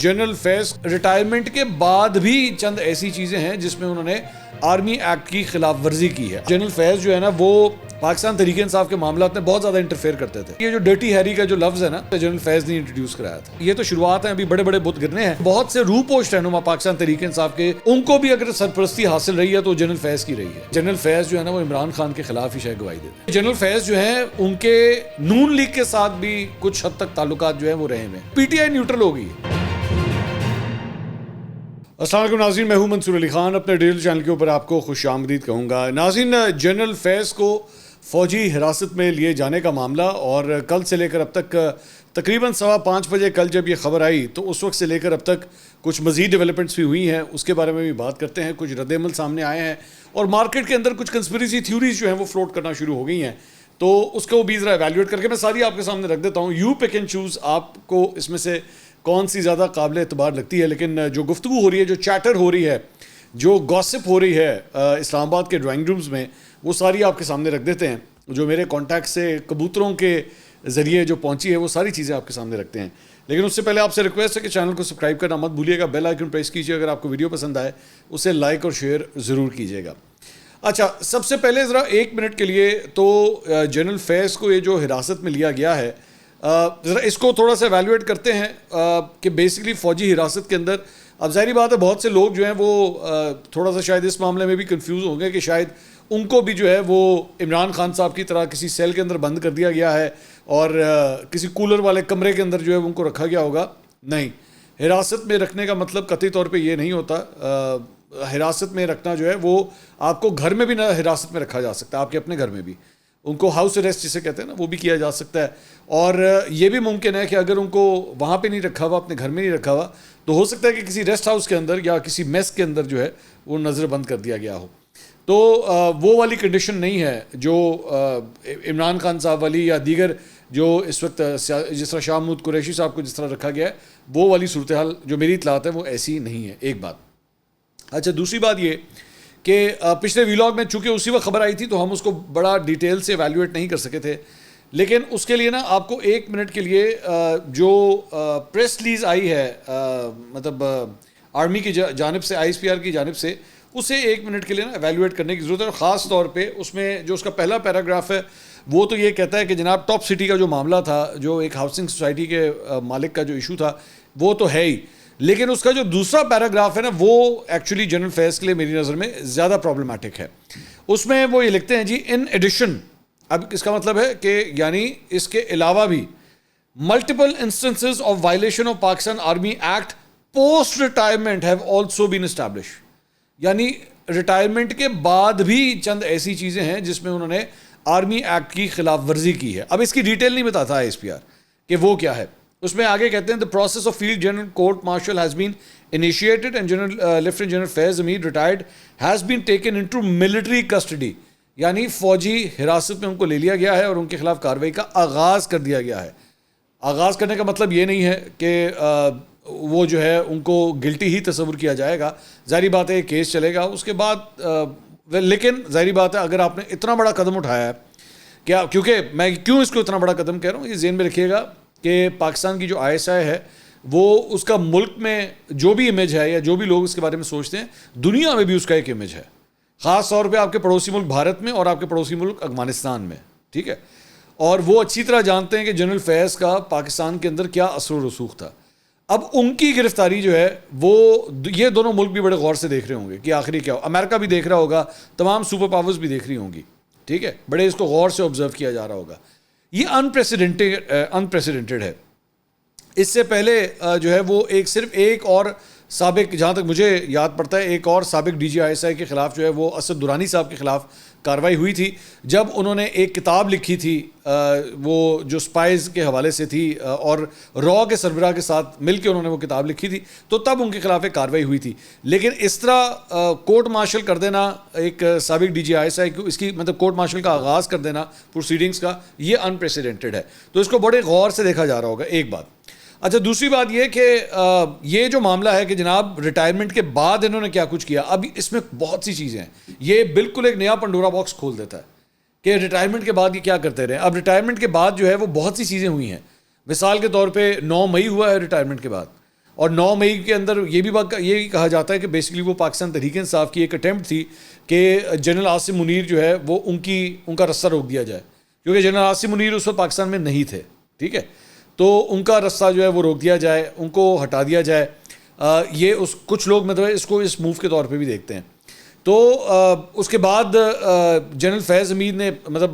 General فیض retirement کے بعد بھی چند ایسی چیزیں ہیں جس میں انہوں نے آرمی ایکٹ کی خلاف ورزی کی ہے. جنرل فیض جو ہے نا وہ پاکستان تحریک انصاف کے معاملات میں بہت زیادہ انٹرفیئر کرتے تھے. یہ جو ڈرٹی ہیری کا جو لفظ ہے نا جنرل فیض نے انٹروڈیوس کرایا تھا. یہ تو شروعات ہیں, ابھی بڑے بڑے بت گرنے ہیں. بہت سے روح پوش رہنما پاکستان تحریک انصاف کے, ان کو بھی اگر سرپرستی حاصل رہی ہے تو جنرل فیض کی رہی ہے. جنرل فیض جو ہے نا وہ عمران خان کے خلاف ہی شاید گواہی دیتے ہیں. جنرل فیض جو ہیں ان کے نون لیگ کے ساتھ بھی کچھ حد تک تعلقات جو ہیں وہ رہے ہیں. پی ٹی آئی نیوٹرل ہو گئی. السلام علیکم ناظرین, میں ہوں منصور علی خان. اپنے ڈیل چینل کے اوپر آپ کو خوش آمدید کہوں گا. ناظرین, جنرل فیض کو فوجی حراست میں لیے جانے کا معاملہ اور کل سے لے کر اب تک تقریباً 5:15 بجے کل جب یہ خبر آئی تو اس وقت سے لے کر اب تک کچھ مزید ڈیولپمنٹس بھی ہوئی ہیں, اس کے بارے میں بھی بات کرتے ہیں. کچھ رد عمل سامنے آئے ہیں اور مارکیٹ کے اندر کچھ کنسپریسی تھیوریز جو ہیں وہ فلوٹ کرنا شروع ہو گئی ہیں. تو اس کو بھی ذرا ایویلیویٹ کر کے میں ساری آپ کے سامنے رکھ دیتا ہوں. یو پک اینڈ چوز, آپ کو اس میں سے کون سی زیادہ قابل اعتبار لگتی ہے. لیکن جو گفتگو ہو رہی ہے, جو چیٹر ہو رہی ہے, جو گاسپ ہو رہی ہے اسلام آباد کے ڈرائنگ رومز میں, وہ ساری آپ کے سامنے رکھ دیتے ہیں. جو میرے کانٹیکٹ سے کبوتروں کے ذریعے جو پہنچی ہے وہ ساری چیزیں آپ کے سامنے رکھتے ہیں. لیکن اس سے پہلے آپ سے ریکویسٹ ہے کہ چینل کو سبسکرائب کرنا مت بھولیے گا, بیل آئیکن پریس کیجیے. اگر آپ کو ویڈیو پسند آئے اسے لائک اور شیئر ضرور کیجیے گا. اچھا, سب سے پہلے ذرا 1 منٹ کے لیے تو جنرل فیض کو یہ جو حراست میں لیا گیا ہے ذرا اس کو تھوڑا سا ایویلیویٹ کرتے ہیں کہ بیسکلی فوجی حراست کے اندر اب ظاہری بات ہے بہت سے لوگ جو ہیں وہ تھوڑا سا شاید اس معاملے میں بھی کنفیوز ہوں گے کہ شاید ان کو بھی جو ہے وہ عمران خان صاحب کی طرح کسی سیل کے اندر بند کر دیا گیا ہے اور کسی کولر والے کمرے کے اندر جو ہے ان کو رکھا گیا ہوگا. نہیں, حراست میں رکھنے کا مطلب قطعی طور پہ یہ نہیں ہوتا. حراست میں رکھنا جو ہے وہ آپ کو گھر میں بھی نہ حراست میں رکھا جا سکتا ہے, آپ کے اپنے گھر میں بھی ان کو ہاؤس اریسٹ جسے کہتے ہیں نا وہ بھی کیا جا سکتا ہے. اور یہ بھی ممکن ہے کہ اگر ان کو وہاں پہ نہیں رکھا ہوا, اپنے گھر میں نہیں رکھا ہوا, تو ہو سکتا ہے کہ کسی ریسٹ ہاؤس کے اندر یا کسی میس کے اندر جو ہے وہ نظر بند کر دیا گیا ہو. تو وہ والی کنڈیشن نہیں ہے جو عمران خان صاحب والی یا دیگر جو اس وقت جس طرح شاہ محمود قریشی صاحب کو جس طرح رکھا گیا ہے, وہ والی صورتحال جو میری اطلاعات ہے وہ ایسی نہیں ہے. ایک بات. اچھا, دوسری بات یہ کہ پچھلے ویلاگ میں چونکہ اسی وقت خبر آئی تھی تو ہم اس کو بڑا ڈیٹیل سے ایویلیویٹ نہیں کر سکے تھے. لیکن اس کے لیے نا آپ کو 1 منٹ کے لیے جو پریس ریلیز آئی ہے مطلب آرمی کی جانب سے, آئی ایس پی آر کی جانب سے, اسے 1 منٹ کے لیے نا ایویلیویٹ کرنے کی ضرورت ہے. اور خاص طور پہ اس میں جو اس کا پہلا پیراگراف ہے وہ تو یہ کہتا ہے کہ جناب ٹاپ سٹی کا جو معاملہ تھا, جو ایک ہاؤسنگ سوسائٹی کے مالک کا جو ایشو تھا وہ تو ہے ہی, لیکن اس کا جو دوسرا پیراگراف ہے نا وہ ایکچولی جنرل فیض کے لیے میری نظر میں زیادہ پرابلمٹک ہے. اس میں وہ یہ لکھتے ہیں جی, ان ایڈیشن, اب اس کا مطلب ہے کہ یعنی اس کے علاوہ بھی multiple instances of violation of Pakistan army act post retirement have also been establish. یعنی ریٹائرمنٹ کے بعد بھی چند ایسی چیزیں ہیں جس میں انہوں نے آرمی ایکٹ کی خلاف ورزی کی ہے. اب اس کی ڈیٹیل نہیں بتاتا ہے ایس پی آر کہ وہ کیا ہے. اس میں آگے کہتے ہیں the process of field general court martial has been initiated and Lieutenant General Faiz Hamid retired has been taken into military custody. یعنی فوجی حراست میں ان کو لے لیا گیا ہے اور ان کے خلاف کارروائی کا آغاز کر دیا گیا ہے. آغاز کرنے کا مطلب یہ نہیں ہے کہ وہ جو ہے ان کو گلٹی ہی تصور کیا جائے گا. ظاہری بات ہے کیس چلے گا اس کے بعد, لیکن ظاہری بات ہے اگر آپ نے اتنا بڑا قدم اٹھایا ہے کیا, کیونکہ میں کیوں اس کو اتنا بڑا قدم کہہ رہا ہوں, یہ ذہن میں رکھیے گا کہ پاکستان کی جو آئی ایس آئی ہے وہ اس کا ملک میں جو بھی امیج ہے یا جو بھی لوگ اس کے بارے میں سوچتے ہیں دنیا میں بھی اس کا ایک امیج ہے, خاص طور پہ آپ کے پڑوسی ملک بھارت میں اور آپ کے پڑوسی ملک افغانستان میں. ٹھیک ہے, اور وہ اچھی طرح جانتے ہیں کہ جنرل فیض کا پاکستان کے اندر کیا اثر و رسوخ تھا. اب ان کی گرفتاری جو ہے وہ یہ دونوں ملک بھی بڑے غور سے دیکھ رہے ہوں گے کہ آخری کیا ہو. امریکہ بھی دیکھ رہا ہوگا, تمام سپر پاورز بھی دیکھ رہی ہوں گی. ٹھیک ہے, بڑے اس کو غور سے آبزرو کیا جا رہا ہوگا. یہ انپریسیڈنٹڈ ہے. اس سے پہلے جو ہے وہ صرف ایک اور سابق, جہاں تک مجھے یاد پڑتا ہے, ایک اور سابق D G I S I کے خلاف جو ہے وہ اسد درانی صاحب کے خلاف کارروائی ہوئی تھی جب انہوں نے ایک کتاب لکھی تھی وہ جو سپائز کے حوالے سے تھی اور را کے سربراہ کے ساتھ مل کے انہوں نے وہ کتاب لکھی تھی, تو تب ان کے خلاف ایک کارروائی ہوئی تھی. لیکن اس طرح کورٹ مارشل کر دینا ایک سابق D G I S I کو, اس کی مطلب کورٹ مارشل کا آغاز کر دینا پروسیڈنگز کا, یہ انپریسیڈنٹڈ ہے. تو اس کو بڑے غور سے دیکھا جا رہا ہوگا. ایک بات. اچھا, دوسری بات یہ کہ یہ جو معاملہ ہے کہ جناب ریٹائرمنٹ کے بعد انہوں نے کیا کچھ کیا, اب اس میں بہت سی چیزیں ہیں. یہ بالکل ایک نیا پنڈورا باکس کھول دیتا ہے کہ ریٹائرمنٹ کے بعد یہ کیا کرتے رہے. اب ریٹائرمنٹ کے بعد جو ہے وہ بہت سی چیزیں ہوئی ہیں. مثال کے طور پہ 9 مئی ہوا ہے ریٹائرمنٹ کے بعد, اور 9 مئی کے اندر یہ کہا جاتا ہے کہ بیسکلی وہ پاکستان تحریک انصاف کی ایک اٹیمپٹ تھی کہ جنرل عاصم منیر جو ہے وہ ان کا رستہ روک دیا جائے، کیونکہ جنرل عاصم منیر اس وقت پاکستان میں نہیں تھے، ٹھیک ہے، تو ان کا رستہ جو ہے وہ روک دیا جائے، ان کو ہٹا دیا جائے. یہ کچھ لوگ مطلب اس کو اس موو کے طور پہ بھی دیکھتے ہیں. تو اس کے بعد جنرل فیض حمید نے مطلب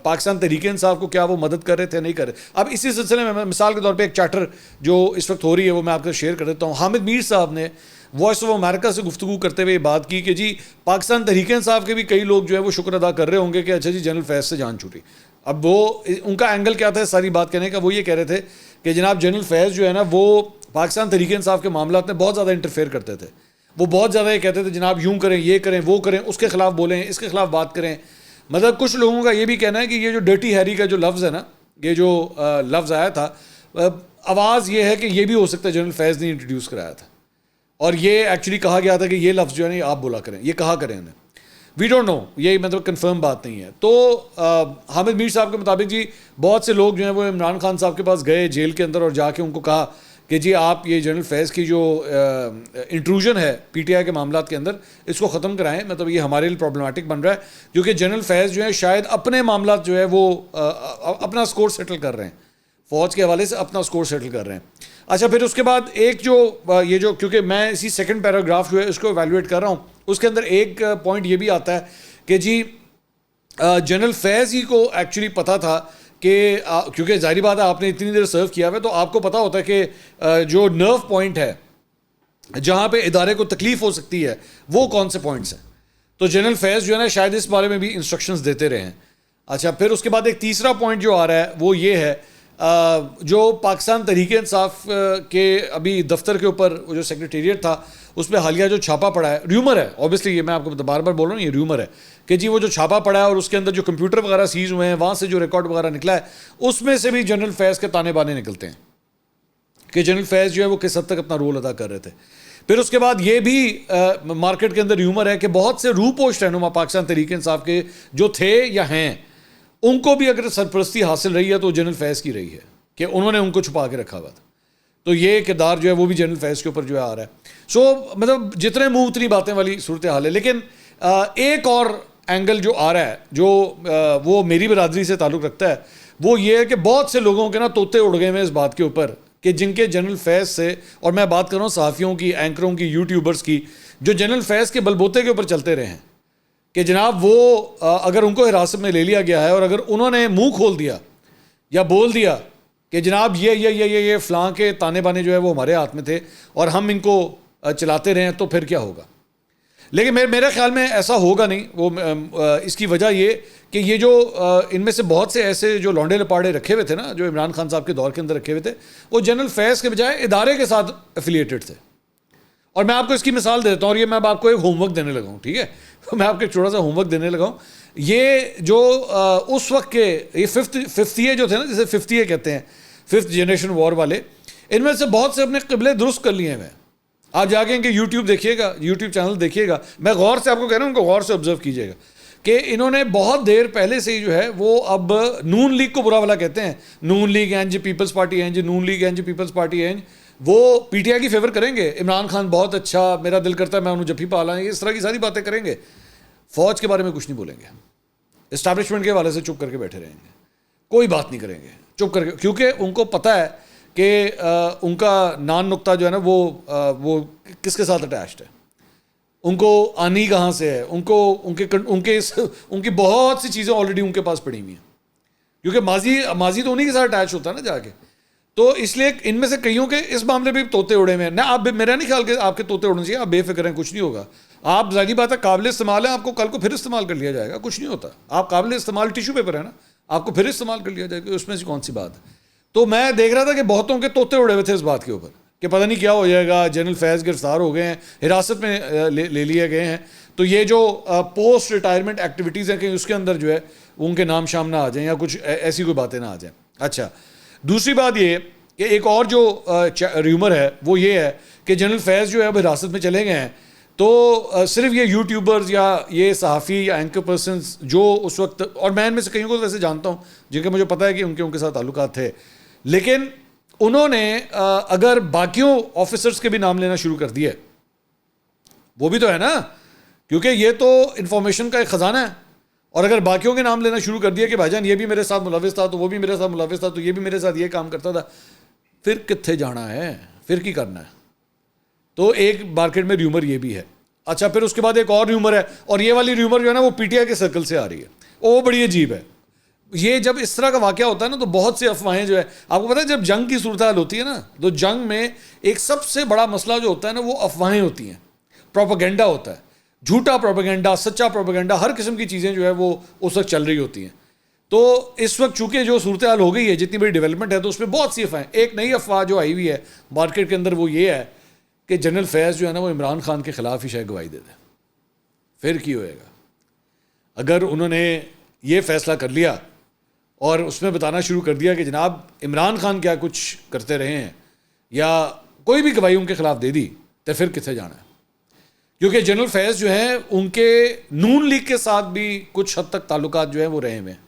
پاکستان تحریک انصاف کو کیا وہ مدد کر رہے تھے نہیں کر رہے. اب اسی سلسلے میں مثال کے طور پہ ایک چارٹر جو اس وقت ہو رہی ہے وہ میں آپ کو شیئر کر دیتا ہوں. حامد میر صاحب نے وائس آف امریکہ سے گفتگو کرتے ہوئے یہ بات کی کہ جی پاکستان تحریک انصاف کے بھی کئی لوگ جو ہے وہ شکر ادا کر رہے ہوں گے کہ اچھا جی جنرل فیض سے جان چھوٹی. اب وہ ان کا اینگل کیا تھا ساری بات کہنے کا، وہ یہ کہہ رہے تھے کہ جناب جنرل فیض جو ہے نا وہ پاکستان تحریک انصاف کے معاملات میں بہت زیادہ انٹرفیئر کرتے تھے. وہ بہت زیادہ یہ کہتے تھے جناب یوں کریں، یہ کریں، وہ کریں، اس کے خلاف بولیں، اس کے خلاف بات کریں. مطلب کچھ لوگوں کا یہ بھی کہنا ہے کہ یہ جو ڈرٹی ہیری کا جو لفظ ہے نا، یہ جو لفظ آیا تھا، آواز یہ ہے کہ یہ بھی ہو سکتا ہے جنرل فیض نے انٹروڈیوس کرایا تھا، اور یہ ایکچولی کہا گیا تھا کہ یہ لفظ جو ہے نا آپ بولا کریں، یہ کہا کریں انہیں. وی ڈونٹ نو، یہ مطلب کنفرم بات نہیں ہے. تو حامد میر صاحب کے مطابق جی بہت سے لوگ جو ہیں وہ عمران خان صاحب کے پاس گئے جیل کے اندر اور جا کے ان کو کہا کہ جی آپ یہ جنرل فیض کی جو انٹروژن ہے پی ٹی آئی کے معاملات کے اندر اس کو ختم کرائیں، مطلب یہ ہمارے لیے پرابلمٹک بن رہا ہے، کیونکہ جنرل فیض جو ہے شاید اپنے معاملات جو ہے وہ اپنا اسکور سیٹل کر رہے ہیں، فوج کے حوالے سے اپنا اسکور سیٹل کر رہے ہیں. اچھا پھر اس کے بعد ایک جو کیونکہ میں اسی سیکنڈ پیراگراف جو ہے اس کو ایویلویٹ کر رہا ہوں، اس کے اندر ایک پوائنٹ یہ بھی آتا ہے کہ جی جنرل فیض ہی کو ایکچولی پتہ تھا کہ کیونکہ ظاہری بات ہے آپ نے اتنی دیر سرو کیا ہوا ہے تو آپ کو پتہ ہوتا ہے کہ جو نرو پوائنٹ ہے جہاں پہ ادارے کو تکلیف ہو سکتی ہے وہ کون سے پوائنٹس ہیں. تو جنرل فیض جو ہے نا شاید اس بارے میں بھی انسٹرکشنز دیتے رہے ہیں. اچھا پھر اس کے بعد ایک تیسرا پوائنٹ جو آ رہا ہے وہ یہ ہے جو پاکستان تحریک انصاف کے ابھی دفتر کے اوپر جو سیکریٹریٹ تھا اس پہ حالیہ جو چھاپا پڑا ہے، ریومر ہے اوبیسلی، یہ میں آپ کو بار بار بول رہا ہوں یہ ریومر ہے کہ جی وہ جو چھاپا پڑا ہے اور اس کے اندر جو کمپیوٹر وغیرہ سیز ہوئے ہیں وہاں سے جو ریکارڈ وغیرہ نکلا ہے اس میں سے بھی جنرل فیض کے تانے بانے نکلتے ہیں کہ جنرل فیض جو ہے وہ کس حد تک اپنا رول ادا کر رہے تھے. پھر اس کے بعد یہ بھی مارکیٹ کے اندر ریومر ہے کہ بہت سے روپوش رہنما پاکستان تحریک انصاف کے جو تھے یا ہیں ان کو بھی اگر سرپرستی حاصل رہی ہے تو جنرل فیض کی رہی ہے کہ انہوں نے ان کو چھپا کے رکھا ہوا تھا. تو یہ کردار جو ہے وہ بھی جنرل فیض کے اوپر جو ہے آ رہا ہے. سو مطلب جتنے منہ اتنی باتیں والی صورتحال ہے. لیکن ایک اور اینگل جو آ رہا ہے جو وہ میری برادری سے تعلق رکھتا ہے وہ یہ ہے کہ بہت سے لوگوں کے نا طوطے اڑ گئے ہیں اس بات کے اوپر کہ جن کے جنرل فیض سے، اور میں بات کر رہا ہوں صحافیوں کی، اینکروں کی، یوٹیوبرز کی، جو جنرل فیض کے بلبوتے کے اوپر چلتے رہے ہیں کہ جناب وہ اگر ان کو حراست میں لے لیا گیا ہے اور اگر انہوں نے منہ کھول دیا یا بول دیا کہ جناب یہ فلاں کے تانے بانے جو ہے وہ ہمارے ہاتھ میں تھے اور ہم ان کو چلاتے رہے تو پھر کیا ہوگا. لیکن میرے خیال میں ایسا ہوگا نہیں. وہ اس کی وجہ یہ کہ یہ جو ان میں سے بہت سے ایسے جو لونڈے لپاڑے رکھے ہوئے تھے نا جو عمران خان صاحب کے دور کے اندر رکھے ہوئے تھے وہ جنرل فیض کے بجائے ادارے کے ساتھ افیلیٹڈ تھے. اور میں آپ کو اس کی مثال دیتا ہوں اور یہ میں آپ کو ایک ہوم ورک دینے لگا ہوں، ٹھیک ہے، میں آپ کو ایک چھوٹا سا ہوم ورک دینے لگا ہوں. یہ جو اس وقت کے یہ ففتھیے جو تھے نا، جسے ففتھیے کہتے ہیں، 5th جنریشن وار والے، ان میں سے بہت سے اپنے قبلے درست کر لیے ہوئے ہیں. آپ جا کے ان کے یوٹیوب دیکھیے گا، یوٹیوب چینل دیکھیے گا، میں غور سے آپ کو کہہ رہا ہوں ان کو غور سے آبزرو کیجیے گا کہ انہوں نے بہت دیر پہلے سے ہی جو ہے وہ اب نون لیگ کو برا بھلا کہتے ہیں، نون لیگ اینج پیپلز پارٹی اینج، نون لیگ اینج پیپلز پارٹی اینج، وہ پی ٹی آئی کی فیور کریں گے. عمران خان بہت اچھا، میرا دل کرتا ہے میں انہوں جفی پالا، اس طرح کی ساری باتیں کریں گے. فوج کے بارے میں کچھ نہیں بولیں گے، اسٹیبلشمنٹ کے حوالے سے چپ کر کے بیٹھے رہیں گے، کوئی بات نہیں کریں گے چپ کر کے، کیونکہ ان کو پتہ ہے کہ ان کا نان نقطہ جو ہے نا وہ کس کے ساتھ اٹیچڈ ہے، ان کو آنی کہاں سے ہے، ان کی بہت سی چیزیں آلریڈی ان کے پاس پڑی ہوئی ہیں، کیونکہ ماضی تو انہیں کے ساتھ اٹیچ ہوتا ہے نا جا کے. تو اس لیے ان میں سے کئیوں کے اس معاملے پہ طوطے اڑے ہوئے ہیں. نہ آپ، میرا نہیں خیال کہ آپ کے طوطے اڑنے چاہیے، آپ بے فکر ہیں، کچھ نہیں ہوگا. آپ ظاہری بات ہے قابل استعمال ہیں، آپ کو کل کو پھر استعمال کر لیا جائے گا، کچھ نہیں ہوتا. آپ قابل استعمال ٹیشو پیپر ہے نا، آپ کو پھر استعمال کر لیا جائے گا، اس میں سے کون سی بات ہے. تو میں دیکھ رہا تھا کہ بہتوں کے طوطے اڑے ہوئے تھے اس بات کے اوپر کہ پتہ نہیں کیا ہو جائے گا، جنرل فیض گرفتار ہو گئے ہیں، حراست میں لے لیے گئے ہیں، تو یہ جو پوسٹ ریٹائرمنٹ ایکٹیویٹیز ہیں کہ اس کے اندر جو ہے ان کے نام شام نہ آ جائیں یا کچھ ایسی کوئی باتیں نہ آ جائیں. اچھا دوسری بات یہ کہ ایک اور جو ریومر ہے وہ یہ ہے کہ جنرل فیض جو ہے اب حراست میں چلے گئے ہیں تو صرف یہ یوٹیوبرز یا یہ صحافی یا اینکر پرسنز جو اس وقت، اور میں ان میں سے کئیوں کو ویسے جانتا ہوں جن کے مجھے پتہ ہے کہ ان کے ساتھ تعلقات تھے، لیکن انہوں نے اگر باقیوں آفیسرز کے بھی نام لینا شروع کر دیے, وہ بھی تو ہے نا, کیونکہ یہ تو انفارمیشن کا ایک خزانہ ہے, اور اگر باقیوں کے نام لینا شروع کر دیا کہ بھائی جان یہ بھی میرے ساتھ ملوث تھا, تو وہ بھی میرے ساتھ ملوث تھا, تو یہ بھی میرے ساتھ یہ کام کرتا تھا, پھر کتنے جانا ہے, پھر کی کرنا ہے. تو ایک مارکیٹ میں ریومر یہ بھی ہے. اچھا, پھر اس کے بعد ایک اور ریومر ہے, اور یہ والی ریومر جو ہے نا وہ پی ٹی آئی کے سرکل سے آ رہی ہے, وہ بڑی عجیب ہے. یہ جب اس طرح کا واقعہ ہوتا ہے نا تو بہت سی افواہیں جو ہے, آپ کو پتہ ہے جب جنگ کی صورتحال ہوتی ہے نا, تو جنگ میں ایک سب سے بڑا مسئلہ جو ہوتا ہے نا وہ افواہیں ہوتی ہیں, پروپیگنڈا ہوتا ہے, جھوٹا پروپیگنڈا, سچا پروپیگنڈا, ہر قسم کی چیزیں جو ہے وہ اس وقت چل رہی ہوتی ہیں. تو اس وقت چونکہ جو صورتحال ہو گئی ہے, جتنی بڑی ڈیولپمنٹ ہے, تو اس میں بہت سی افواہیں. ایک نئی افواہ جو آئی ہوئی ہے مارکیٹ کے اندر وہ یہ ہے کہ جنرل فیض جو ہے نا وہ عمران خان کے خلاف ہی شاید گواہی دے دیں. پھر کی ہوئے گا اگر انہوں نے یہ فیصلہ کر لیا اور اس میں بتانا شروع کر دیا کہ جناب عمران خان کیا کچھ کرتے رہے ہیں, یا کوئی بھی گواہی ان کے خلاف دے دی, تو پھر کتنے جانا ہے. کیونکہ جنرل فیض جو ہیں ان کے نون لیگ کے ساتھ بھی کچھ حد تک تعلقات جو ہیں وہ رہے ہوئے ہیں.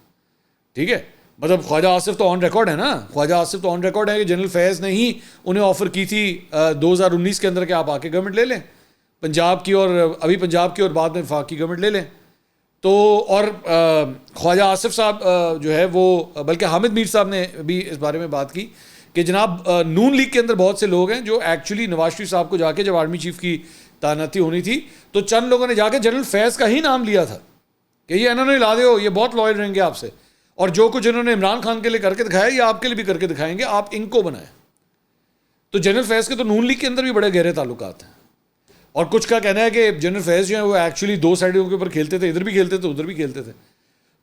ٹھیک ہے, مطلب خواجہ آصف تو آن ریکارڈ ہے نا, خواجہ آصف تو آن ریکارڈ ہے کہ جنرل فیض نے ہی انہیں آفر کی تھی 2019 کے اندر کہ آپ آ کے گورنمنٹ لے لیں پنجاب کی, اور ابھی پنجاب کی اور بعد میں وفاق کی گورنمنٹ لے لیں. تو اور خواجہ آصف صاحب جو ہے وہ, بلکہ حامد میر صاحب نے بھی اس بارے میں بات کی کہ جناب نون لیگ کے اندر بہت سے لوگ ہیں جو ایکچولی نواز شریف صاحب کو جا کے جب آرمی چیف کی تعیناتی ہونی تھی تو چند لوگوں نے جا کے جنرل فیض کا ہی نام لیا تھا کہ یہ انہوں نے لا دے ہو, یہ بہت لوئل رہیں گے آپ سے, اور جو کچھ انہوں نے عمران خان کے لیے کر کے دکھایا یہ آپ کے لیے بھی کر کے دکھائیں گے, آپ ان کو بنائیں. تو جنرل فیض کے تو نون لیگ کے اندر بھی بڑے گہرے تعلقات ہیں, اور کچھ کا کہنا ہے کہ جنرل فیض جو ہیں وہ ایکچولی دو سائڈوں کے اوپر کھیلتے تھے, ادھر بھی کھیلتے تھے ادھر بھی کھیلتے تھے.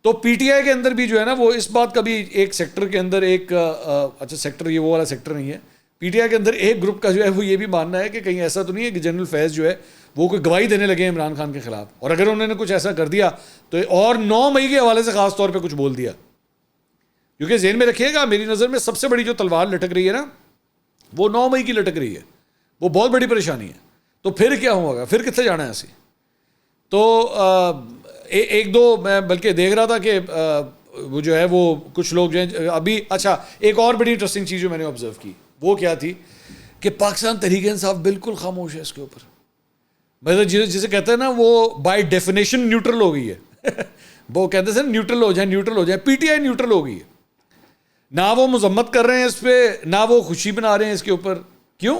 تو پی ٹی آئی کے اندر بھی جو ہے نا وہ اس بات کا بھی ایک سیکٹر کے اندر ایک اچھا سیکٹر, یہ وہ والا سیکٹر نہیں ہے, پی ٹی آئی کے اندر ایک گروپ کا جو ہے وہ یہ بھی ماننا ہے کہ کہیں ایسا تو نہیں ہے کہ جنرل فیض جو ہے وہ کوئی گواہی دینے لگے ہیں عمران خان کے خلاف, اور اگر انہوں نے کچھ ایسا کر دیا تو, اور 9 مئی کے حوالے سے خاص طور پہ کچھ بول دیا. کیونکہ ذہن میں رکھیے گا میری نظر میں سب سے بڑی جو تلوار لٹک رہی ہے نا وہ 9 مئی کی لٹک رہی ہے, وہ بہت بڑی پریشانی ہے. تو پھر کیا ہوگا, پھر کتنے جانا ہے ایسے. تو ایک دو میں بلکہ دیکھ رہا تھا کہ وہ جو ہے وہ کچھ لوگ جو ہیں ابھی, اچھا ایک اور بڑی انٹرسٹنگ چیز جو میں نے آبزرو کی وہ کیا تھی کہ پاکستان تحریک انصاف بالکل خاموش ہے اس کے اوپر. مطلب جسے کہتے ہیں نا وہ بائی ڈیفینیشن نیوٹرل ہو گئی ہے. وہ کہتے ہیں نیوٹرل ہو جائیں, نیوٹرل ہو جائیں. پی ٹی آئی نیوٹرل ہو گئی ہے, نہ وہ مذمت کر رہے ہیں اس پہ, نہ وہ خوشی بنا رہے ہیں اس کے اوپر. کیوں؟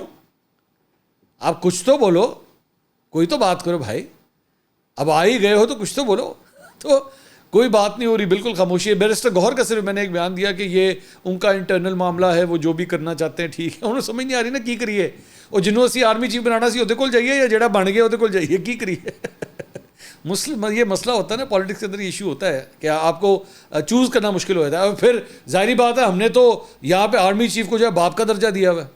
آپ کچھ تو بولو, کوئی تو بات کرو بھائی, اب آ ہی گئے ہو تو کچھ تو بولو. تو کوئی بات نہیں ہو رہی, بالکل خاموشی ہے. بیرسٹر گوہر کا صرف میں نے ایک بیان دیا کہ یہ ان کا انٹرنل معاملہ ہے, وہ جو بھی کرنا چاہتے ہیں ٹھیک ہے. انہوں سمجھ نہیں آ رہی نا کی کریے, اور جنہوں اسی آرمی چیف بنانا سی وہ جائیے, یا جڑا بن گیا وہ جائیے, کی کریے. مسلم یہ مسئلہ ہوتا ہے نا پالیٹکس کے اندر, یہ ایشو ہوتا ہے کہ آپ کو چوز کرنا مشکل ہو جاتا ہے. اور پھر ظاہری بات ہے ہم نے تو یہاں پہ آرمی چیف کو جو ہے باپ کا درجہ دیا ہوا ہے,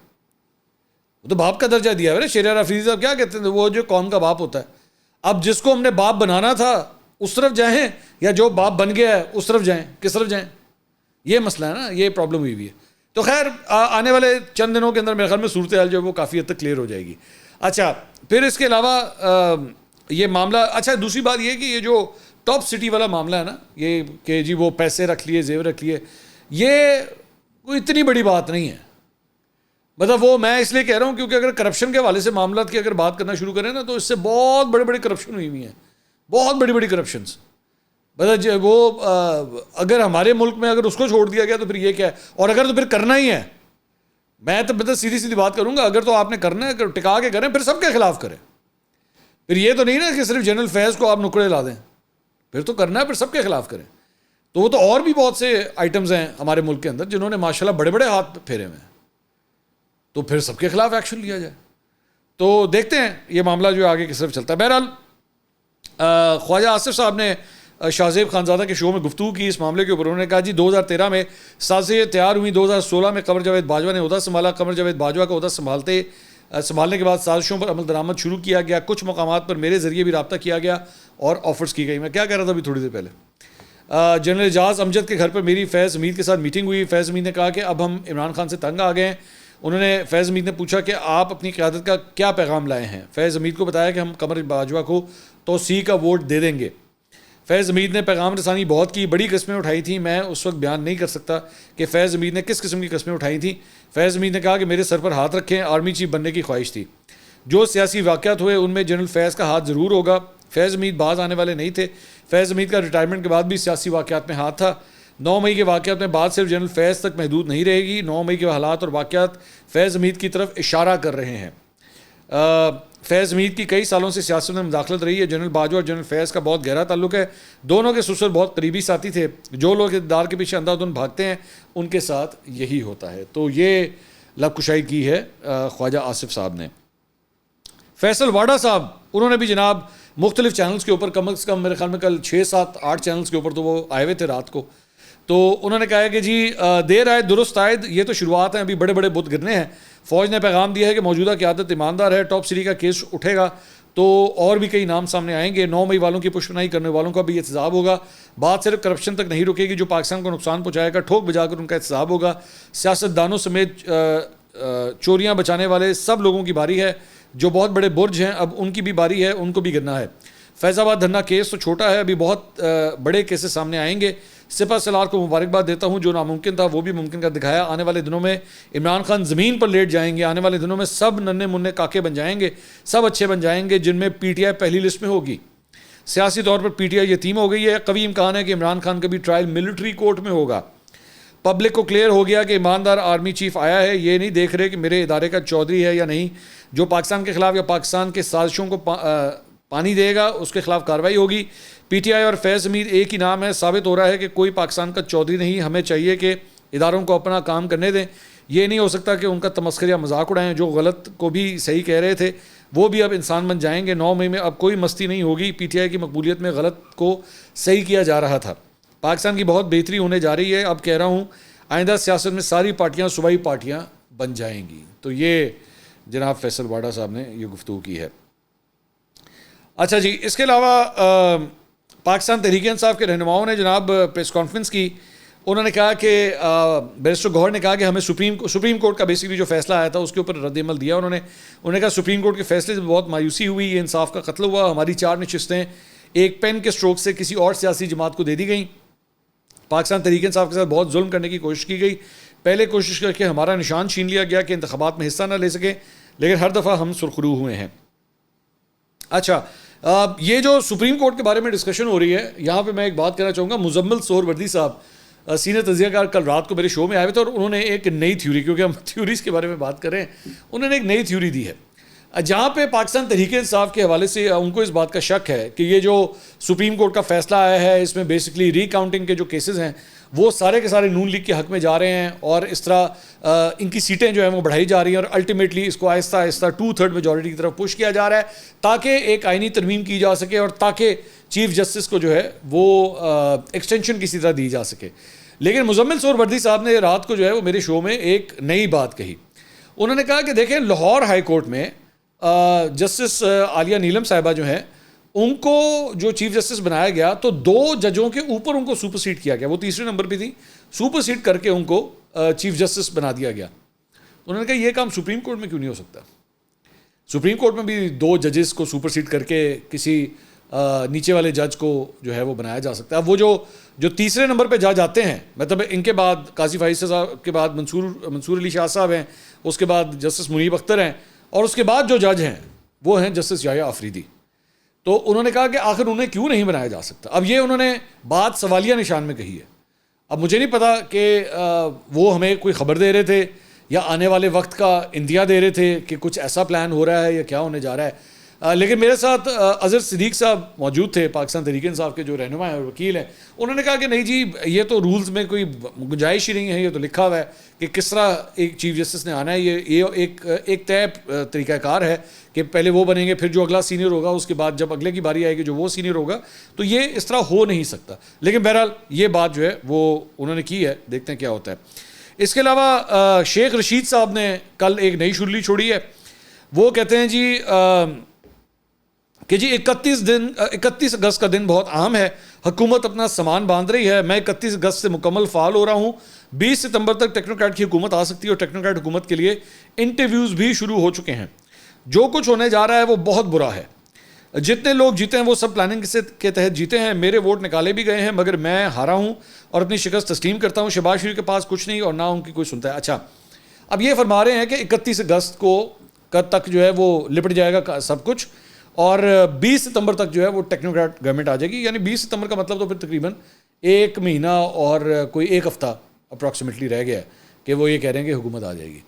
وہ تو باپ کا درجہ دیا ہوا ہے نا. شیریار افریدی صاحب کیا کہتے ہیں, وہ جو قوم کا باپ ہوتا ہے. اب جس کو ہم نے باپ بنانا تھا اس طرف جائیں, یا جو باپ بن گیا ہے اس طرف جائیں, کس طرف جائیں, یہ مسئلہ ہے نا, یہ پرابلم ہوئی ہے. تو خیر آنے والے چند دنوں کے اندر میرے خیال میں صورتحال جو ہے وہ کافی حد تک کلیئر ہو جائے گی. اچھا پھر اس کے علاوہ یہ معاملہ, اچھا دوسری بات یہ کہ یہ جو ٹاپ سٹی والا معاملہ ہے نا, یہ کہ جی وہ پیسے رکھ لیے, زیور رکھ لیے, یہ کوئی اتنی بڑی بات نہیں ہے. مطلب وہ میں اس لیے کہہ رہا ہوں کیونکہ اگر کرپشن کے حوالے سے معاملات کی اگر بات کرنا شروع کریں نا تو اس سے بہت بڑے بڑے کرپشن ہوئی ہوئی ہیں, بہت بڑی بڑی کرپشنس. مطلب وہ اگر ہمارے ملک میں اگر اس کو چھوڑ دیا گیا تو پھر یہ کیا ہے, اور اگر تو پھر کرنا ہی ہے, میں تو مطلب سیدھی سیدھی بات کروں گا, اگر تو آپ نے کرنا ہے ٹکا کے کریں, پھر سب کے خلاف کریں. پھر یہ تو نہیں نا کہ صرف جنرل فیض کو آپ نکڑے لا دیں, پھر تو کرنا ہے پھر سب کے خلاف کریں. تو وہ تو اور بھی بہت سے آئٹمز ہیں ہمارے ملک کے اندر جنہوں نے ماشاءاللہ بڑے بڑے ہاتھ پھیرے ہوئے ہیں, تو پھر سب کے خلاف ایکشن لیا جائے. تو دیکھتے ہیں یہ معاملہ جو آگے کس طرف چلتا ہے. بہرحال خواجہ آصف صاحب نے شاہ زیب خانزادہ کے شو میں گفتگو کی اس معاملے کے اوپر. انہوں نے کہا جی 2013 میں سازشیں تیار ہوئی, 2016 میں قمر جاوید باجوہ نے عہدہ سنبھالا. قمر جاوید باجوہ کا عہدہ سنبھالنے کے بعد سازشوں پر عمل درآمد شروع کیا گیا. کچھ مقامات پر میرے ذریعے بھی رابطہ کیا گیا اور آفرز کی گئی. میں کیا کہہ رہا تھا ابھی تھوڑی دیر پہلے, جنرل اعجاز امجد کے گھر پر میری فیض حمید کے ساتھ میٹنگ ہوئی. فیض حمید نے کہا کہ اب ہم عمران خان سے تنگ آ گئے ہیں. انہوں نے فیض حمید نے پوچھا کہ آپ اپنی قیادت کا کیا پیغام لائے ہیں. فیض حمید کو بتایا کہ ہم قمر باجوہ کو توسیع کا ووٹ دے دیں گے. فیض حمید نے پیغام رسانی بہت کی، بڑی قسمیں اٹھائی تھیں، میں اس وقت بیان نہیں کر سکتا کہ فیض حمید نے کس قسم کی قسمیں اٹھائی تھیں۔ فیض حمید نے کہا کہ میرے سر پر ہاتھ رکھیں، آرمی چیف بننے کی خواہش تھی، جو سیاسی واقعات ہوئے ان میں جنرل فیض کا ہاتھ ضرور ہوگا۔ فیض حمید باز آنے والے نہیں تھے، فیض حمید کا ریٹائرمنٹ کے بعد بھی سیاسی واقعات میں ہاتھ تھا۔ 9 مئی کے واقعات میں بات صرف جنرل فیض تک محدود نہیں رہے گی، 9 مئی کے حالات اور واقعات فیض حمید کی طرف اشارہ کر رہے ہیں۔ فیض حمید کی کئی سالوں سے سیاست میں مداخلت رہی ہے، جنرل باجوہ اور جنرل فیض کا بہت گہرا تعلق ہے، دونوں کے سسر بہت قریبی ساتھی تھے، جو لوگ اقتدار کے پیچھے اندھا دھند بھاگتے ہیں ان کے ساتھ یہی ہوتا ہے۔ تو یہ لب کشائی کی ہے خواجہ آصف صاحب نے۔ فیصل واڈا صاحب، انہوں نے بھی جناب مختلف چینلز کے اوپر، کم از کم میرے خیال میں کل 6 7 8 چینلز کے اوپر تو وہ آئے ہوئے تھے رات کو، تو انہوں نے کہا ہے کہ جی دیر آئے درست آئے، یہ تو شروعات ہیں، ابھی بڑے بڑے بت گرنے ہیں۔ فوج نے پیغام دیا ہے کہ موجودہ قیادت ایماندار ہے، ٹاپ 3 کا کیس اٹھے گا تو اور بھی کئی نام سامنے آئیں گے، 9 مئی والوں کی پشپنائی کرنے والوں کا بھی احتساب ہوگا۔ بات صرف کرپشن تک نہیں رکے گی، جو پاکستان کو نقصان پہنچائے گا ٹھوک بجا کر ان کا احتساب ہوگا۔ سیاست دانوں سمیت چوریاں بچانے والے سب لوگوں کی باری ہے، جو بہت بڑے برج ہیں اب ان کی بھی باری ہے، ان کو بھی گرنا ہے۔ فیض آباد دھرنا کیس تو چھوٹا ہے، ابھی بہت بڑے کیسز سامنے آئیں گے۔ سپہ سالار کو مبارکباد دیتا ہوں، جو ناممکن تھا وہ بھی ممکن کر دکھایا۔ آنے والے دنوں میں عمران خان زمین پر لیٹ جائیں گے، آنے والے دنوں میں سب ننے منع کاکے بن جائیں گے، سب اچھے بن جائیں گے، جن میں پی ٹی آئی پہلی لسٹ میں ہوگی۔ سیاسی طور پر پی ٹی آئی یتیم ہو گئی ہے، قوی امکان ہے کہ عمران خان کا بھی ٹرائل ملٹری کورٹ میں ہوگا۔ پبلک کو کلیئر ہو گیا کہ ایماندار آرمی چیف آیا ہے، یہ نہیں دیکھ رہے کہ میرے ادارے کا چودھری ہے یا نہیں، جو پاکستان کے خلاف یا پاکستان کے سازشوں کو پانی دے گا اس کے خلاف کارروائی ہوگی۔ پی ٹی آئی اور فیض حمید ایک ہی نام ہے، ثابت ہو رہا ہے کہ کوئی پاکستان کا چودھری نہیں۔ ہمیں چاہیے کہ اداروں کو اپنا کام کرنے دیں، یہ نہیں ہو سکتا کہ ان کا تمسخر یا مذاق اڑائیں۔ جو غلط کو بھی صحیح کہہ رہے تھے وہ بھی اب انسان بن جائیں گے۔ 9 مئی میں اب کوئی مستی نہیں ہوگی، پی ٹی آئی کی مقبولیت میں غلط کو صحیح کیا جا رہا تھا۔ پاکستان کی بہت بہتری ہونے جا رہی ہے، اب کہہ رہا ہوں آئندہ سیاست میں ساری پارٹیاں صوبائی پارٹیاں بن جائیں گی۔ تو یہ جناب فیصل واڈا صاحب نے یہ گفتگو کی ہے۔ اچھا جی، اس کے علاوہ پاکستان تحریک انصاف کے رہنماؤں نے جناب پریس کانفرنس کی، انہوں نے کہا کہ بیرسٹر گوہر نے کہا کہ ہمیں سپریم کورٹ کا بیسکلی جو فیصلہ آیا تھا اس کے اوپر رد عمل دیا۔ انہوں نے کہا سپریم کورٹ کے فیصلے سے بہت مایوسی ہوئی، یہ انصاف کا قتل ہوا، ہماری 4 نشستیں ایک پین کے سٹروک سے کسی اور سیاسی جماعت کو دے دی گئیں۔ پاکستان تحریک انصاف کے ساتھ بہت ظلم کرنے کی کوشش کی گئی، پہلے کوشش کر کے ہمارا نشان چھین لیا گیا کہ انتخابات میں حصہ نہ لے سکیں، لیکن ہر دفعہ ہم سرخرو ہوئے ہیں۔ اچھا، یہ جو سپریم کورٹ کے بارے میں ڈسکشن ہو رہی ہے، یہاں پہ میں ایک بات کہنا چاہوں گا۔ مزمل سہروردی صاحب سینئر تجزیہ کار کل رات کو میرے شو میں آئے ہوئے تھے، اور انہوں نے ایک نئی تھیوری، کیونکہ ہم تھیوریز کے بارے میں بات کر رہے ہیں، انہوں نے ایک نئی تھیوری دی ہے جہاں پہ پاکستان تحریک انصاف کے حوالے سے ان کو اس بات کا شک ہے کہ یہ جو سپریم کورٹ کا فیصلہ آیا ہے اس میں بیسکلی ری کاؤنٹنگ کے جو کیسز ہیں وہ سارے کے سارے نون لیگ کے حق میں جا رہے ہیں، اور اس طرح ان کی سیٹیں جو ہیں وہ بڑھائی جا رہی ہیں، اور الٹیمیٹلی اس کو آہستہ آہستہ 2/3 میجورٹی کی طرف پش کیا جا رہا ہے تاکہ ایک آئینی ترمیم کی جا سکے، اور تاکہ چیف جسٹس کو جو ہے وہ ایکسٹینشن کسی طرح دی جا سکے۔ لیکن مزمل سہروردی صاحب نے رات کو جو ہے وہ میرے شو میں ایک نئی بات کہی۔ انہوں نے کہا کہ دیکھیں، لاہور ہائی کورٹ میں جسٹس عالیہ نیلم صاحبہ جو ہیں ان کو جو چیف جسٹس بنایا گیا تو 2 ججوں کے اوپر ان کو سپرسیڈ کیا گیا، وہ تیسرے نمبر پہ تھی، سپرسیڈ کر کے ان کو چیف جسٹس بنا دیا گیا۔ انہوں نے کہا یہ کام سپریم کورٹ میں کیوں نہیں ہو سکتا؟ سپریم کورٹ میں بھی 2 ججز کو سپرسیڈ کر کے کسی نیچے والے جج کو جو ہے وہ بنایا جا سکتا ہے۔ اب وہ جو تیسرے نمبر پہ جج آتے ہیں، مطلب ان کے بعد قاضی فائز صاحب کے بعد منصور علی شاہ صاحب ہیں، اس کے بعد جسٹس منیب اختر ہیں، اور اس کے بعد جو جج ہیں وہ ہیں جسٹس یحییٰ آفریدی۔ تو انہوں نے کہا کہ آخر انہیں کیوں نہیں بنایا جا سکتا؟ اب یہ انہوں نے بات سوالیہ نشان میں کہی ہے۔ اب مجھے نہیں پتا کہ وہ ہمیں کوئی خبر دے رہے تھے یا آنے والے وقت کا اندیا دے رہے تھے کہ کچھ ایسا پلان ہو رہا ہے یا کیا ہونے جا رہا ہے۔ لیکن میرے ساتھ اظہر صدیق صاحب موجود تھے، پاکستان تحریک انصاف کے جو رہنما ہیں اور وکیل ہیں، انہوں نے کہا کہ نہیں جی، یہ تو رولز میں کوئی گنجائش ہی نہیں ہے، یہ تو لکھا ہوا ہے کہ کس طرح ایک چیف جسٹس نے آنا ہے، یہ ایک طے طریقہ کار ہے کہ پہلے وہ بنیں گے، پھر جو اگلا سینئر ہوگا اس کے بعد جب اگلے کی باری آئے گی جو وہ سینئر ہوگا، تو یہ اس طرح ہو نہیں سکتا۔ لیکن بہرحال یہ بات جو ہے وہ انہوں نے کی ہے، دیکھتے ہیں کیا ہوتا ہے۔ اس کے علاوہ شیخ رشید صاحب نے کل ایک نئی شرلی چھوڑی ہے، وہ کہتے ہیں جی کہ جی 31 اگست کا دن بہت اہم ہے، حکومت اپنا سامان باندھ رہی ہے، میں 31 اگست سے مکمل فعال ہو رہا ہوں، 20 ستمبر تک ٹیکنوکریٹ کی حکومت آ سکتی ہے، اور ٹیکنوکریٹ حکومت کے لیے انٹرویوز بھی شروع ہو چکے ہیں، جو کچھ ہونے جا رہا ہے وہ بہت برا ہے، جتنے لوگ جیتے ہیں وہ سب پلاننگ کے تحت جیتے ہیں. میرے ووٹ نکالے بھی گئے ہیں مگر میں ہارا ہوں اور اپنی شکست تسلیم کرتا ہوں. شہباز شریف کے پاس کچھ نہیں اور نہ ان کی کوئی سنتا ہے. اچھا اب یہ فرما رہے ہیں کہ 31 اگست کو تک جو ہے وہ لپٹ جائے گا سب کچھ اور 20 ستمبر تک جو ہے وہ ٹیکنوکریٹ گورنمنٹ آ جائے گی. یعنی 20 ستمبر کا مطلب تو پھر تقریباً 1 مہینہ اور کوئی 1 ہفتہ اپروکسیمیٹلی رہ گیا ہے کہ وہ یہ کہہ رہے ہیں کہ حکومت آ جائے گی.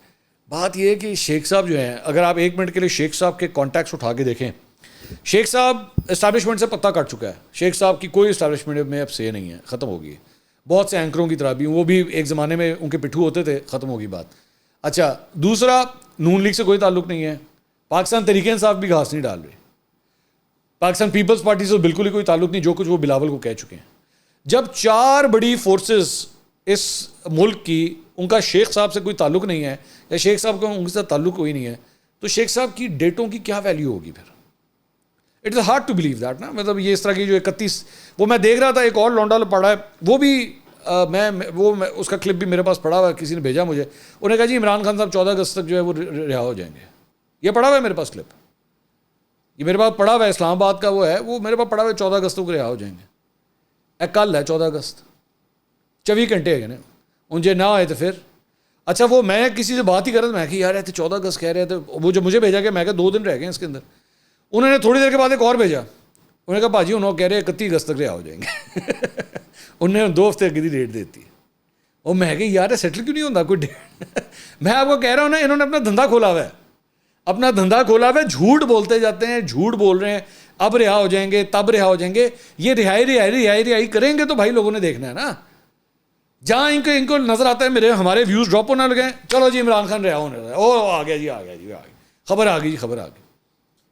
بات یہ ہے کہ شیخ صاحب جو ہیں, اگر آپ 1 منٹ کے لیے شیخ صاحب کے کانٹیکٹس اٹھا کے دیکھیں, شیخ صاحب اسٹیبلشمنٹ سے پتہ کٹ چکا ہے. شیخ صاحب کی کوئی اسٹیبلشمنٹ میں اب سے نہیں ہے, ختم ہو گئی ہے. بہت سے اینکروں کی طرح بھی, وہ بھی ایک زمانے میں ان کے پٹھو ہوتے تھے, ختم ہوگی بات. اچھا دوسرا, نون لیگ سے کوئی تعلق نہیں ہے. پاکستان تحریک انصاف بھی گھاس نہیں ڈال رہی. پاکستان پیپلز پارٹی سے بالکل ہی کوئی تعلق نہیں, جو کچھ وہ بلاول کو کہہ چکے ہیں. جب 4 بڑی فورسز اس ملک کی, ان کا شیخ صاحب سے کوئی تعلق نہیں ہے یا شیخ صاحب کا ان کے ساتھ تعلق کوئی نہیں ہے, تو شیخ صاحب کی ڈیٹوں کی کیا ویلیو ہوگی پھر؟ It is hard to believe that نا. مطلب یہ اس طرح کی جو 31, وہ میں دیکھ رہا تھا ایک اور لونڈا پڑا ہے, وہ بھی میں اس کا کلپ بھی میرے پاس پڑا ہوا ہے, کسی نے بھیجا مجھے. انہوں نے کہا جی عمران خان صاحب 14 اگست تک جو ہے وہ رہا ہو جائیں گے. یہ پڑا ہوا ہے میرے پاس کلپ, یہ میرے پاس پڑا ہوا ہے, اسلام آباد کا وہ ہے, وہ میرے پاس پڑا ہوا ہے 14 اگست کو رہا ہو جائیں گے. کل ہے 14 اگست, 24 گھنٹے ہے نا, انجے نہ آئے تو پھر. اچھا وہ میں کسی سے بات ہی کر رہا تھا, میں کہ یار ایسے 14 اگست کہہ رہے تھے, وہ جو مجھے بھیجا گیا, میں کہا 2 دن رہ گئے اس کے اندر. انہوں نے تھوڑی دیر کے بعد ایک اور بھیجا, انہوں نے کہا بھاجی انہوں کہہ رہے 31 اگست تک رہا ہو جائیں گے. انہوں نے 2 ہفتے کی ڈیٹ دیتی ہے. اور میں کہ یار سیٹل کیوں نہیں ہوتا کوئی ڈیٹ؟ میں آپ کو کہہ رہا ہوں نا, انہوں نے اپنا دھندا کھولا ہوا ہے, اپنا دھندا کھولا ہوا ہے, جھوٹ بولتے جاتے ہیں, جھوٹ بول رہے ہیں, اب رہا ہو جائیں گے, تب رہا ہو جائیں گے. یہ رہائی کریں گے تو بھائی لوگوں نے دیکھنا ہے نا. جہاں ان کو نظر آتا ہے ہمارے ویوز ڈراپ ہونے لگے, چلو جی عمران خان رہا ہونے لگا, او آ گیا جی, خبر آ گئی جی, خبر آ گئی.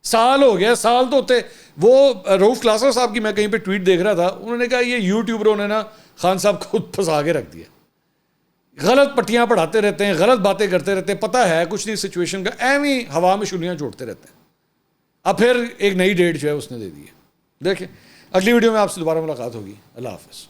سال ہو گیا, سال تو ہوتے. وہ روف کلاسر صاحب کی میں کہیں پہ ٹویٹ دیکھ رہا تھا, انہوں نے کہا یہ یوٹیوبروں نے نا خان صاحب کو پھنسا کے رکھ دیا, غلط پٹیاں پڑھاتے رہتے ہیں, غلط باتیں کرتے رہتے ہیں, پتہ ہے کچھ نہیں سچویشن کا, ایویں ہوا میں شلیاں چھوڑتے رہتے ہیں. اب پھر ایک نئی ڈیٹ جو ہے اس نے دے دی ہے. دیکھیں اگلی ویڈیو میں آپ سے دوبارہ ملاقات ہوگی. اللہ حافظ.